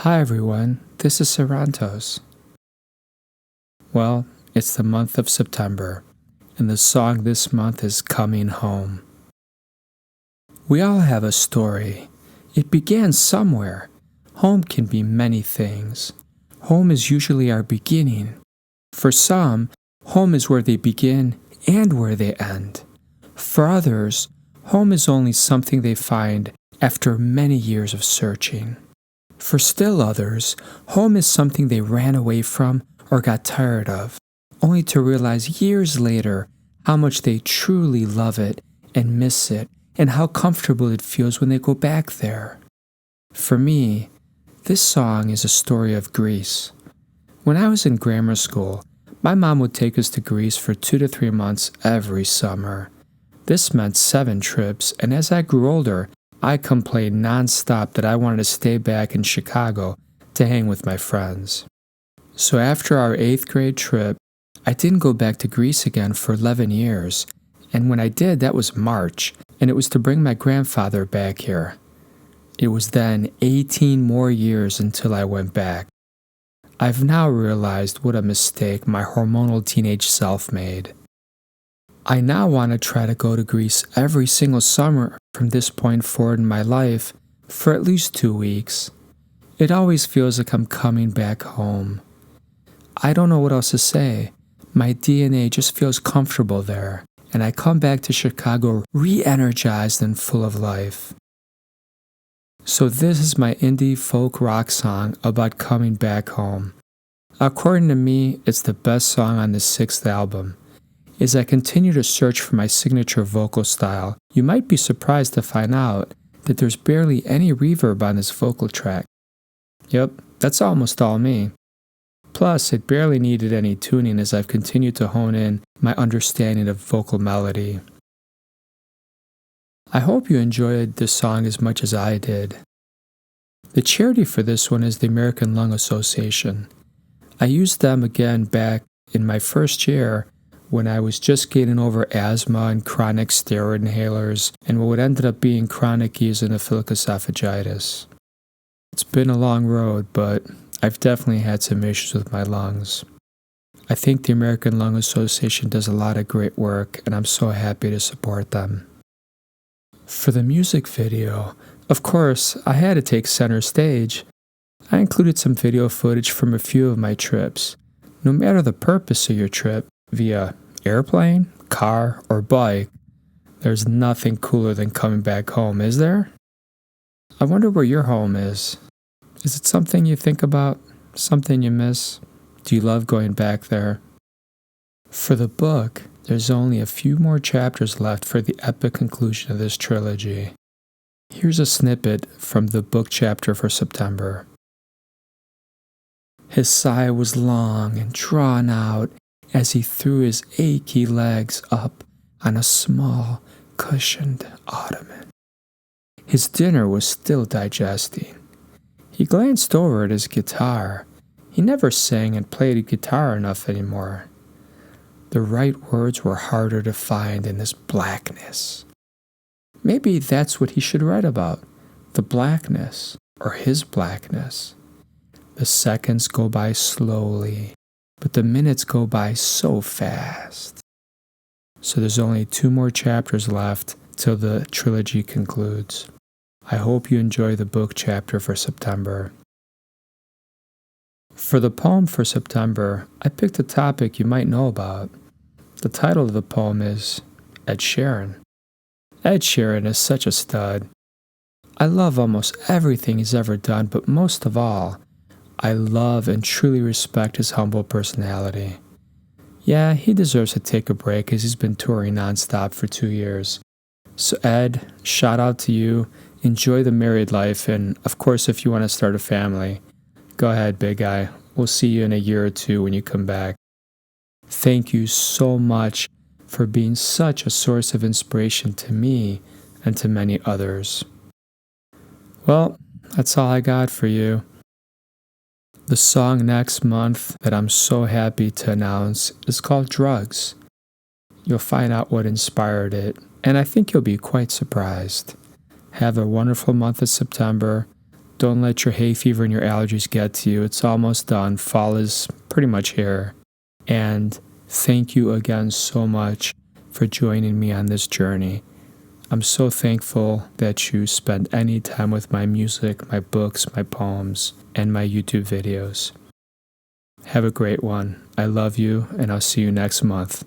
Hi everyone, this is Sarantos. Well, it's the month of September, and the song this month is Coming Home. We all have a story. It began somewhere. Home can be many things. Home is usually our beginning. For some, home is where they begin and where they end. For others, home is only something they find after many years of searching. For still others, home is something they ran away from or got tired of, only to realize years later how much they truly love it and miss it, and how comfortable it feels when they go back there. For me, this song is a story of Greece. When I was in grammar school, my mom would take us to Greece for 2 to 3 months every summer. This meant 7 trips, and as I grew older, I complained nonstop that I wanted to stay back in Chicago to hang with my friends. So after our 8th grade trip, I didn't go back to Greece again for 11 years, and when I did, that was March, and it was to bring my grandfather back here. It was then 18 more years until I went back. I've now realized what a mistake my hormonal teenage self made. I now want to try to go to Greece every single summer from this point forward in my life for at least 2 weeks. It always feels like I'm coming back home. I don't know what else to say. My DNA just feels comfortable there, and I come back to Chicago re-energized and full of life. So this is my indie folk rock song about coming back home. According to me, it's the best song on the 6th album. As I continue to search for my signature vocal style, you might be surprised to find out that there's barely any reverb on this vocal track. Yep, that's almost all me. Plus, it barely needed any tuning as I've continued to hone in my understanding of vocal melody. I hope you enjoyed this song as much as I did. The charity for this one is the American Lung Association. I used them again back in my first year when I was just getting over asthma and chronic steroid inhalers and what ended up being chronic eosinophilic esophagitis. It's been a long road, but I've definitely had some issues with my lungs. I think the American Lung Association does a lot of great work, and I'm so happy to support them. For the music video, of course, I had to take center stage. I included some video footage from a few of my trips. No matter the purpose of your trip, via airplane, car, or bike, there's nothing cooler than coming back home, is there? I wonder where your home is. Is it something you think about? Something you miss? Do you love going back there? For the book, there's only a few more chapters left for the epic conclusion of this trilogy. Here's a snippet from the book chapter for September. His sigh was long and drawn out as he threw his achy legs up on a small, cushioned ottoman. His dinner was still digesting. He glanced over at his guitar. He never sang and played guitar enough anymore. The right words were harder to find in this blackness. Maybe that's what he should write about, the blackness, or his blackness. The seconds go by slowly, but the minutes go by so fast. So there's only 2 more chapters left till the trilogy concludes. I hope you enjoy the book chapter for September. For the poem for September, I picked a topic you might know about. The title of the poem is Ed Sheeran. Ed Sheeran is such a stud. I love almost everything he's ever done, but most of all, I love and truly respect his humble personality. Yeah, he deserves to take a break as he's been touring nonstop for 2 years. So Ed, shout out to you. Enjoy the married life, and of course if you want to start a family, go ahead, big guy. We'll see you in a year or 2 when you come back. Thank you so much for being such a source of inspiration to me and to many others. Well, that's all I got for you. The song next month that I'm so happy to announce is called Drugs. You'll find out what inspired it, and I think you'll be quite surprised. Have a wonderful month of September. Don't let your hay fever and your allergies get to you. It's almost done. Fall is pretty much here. And thank you again so much for joining me on this journey. I'm so thankful that you spend any time with my music, my books, my poems, and my YouTube videos. Have a great one. I love you, and I'll see you next month.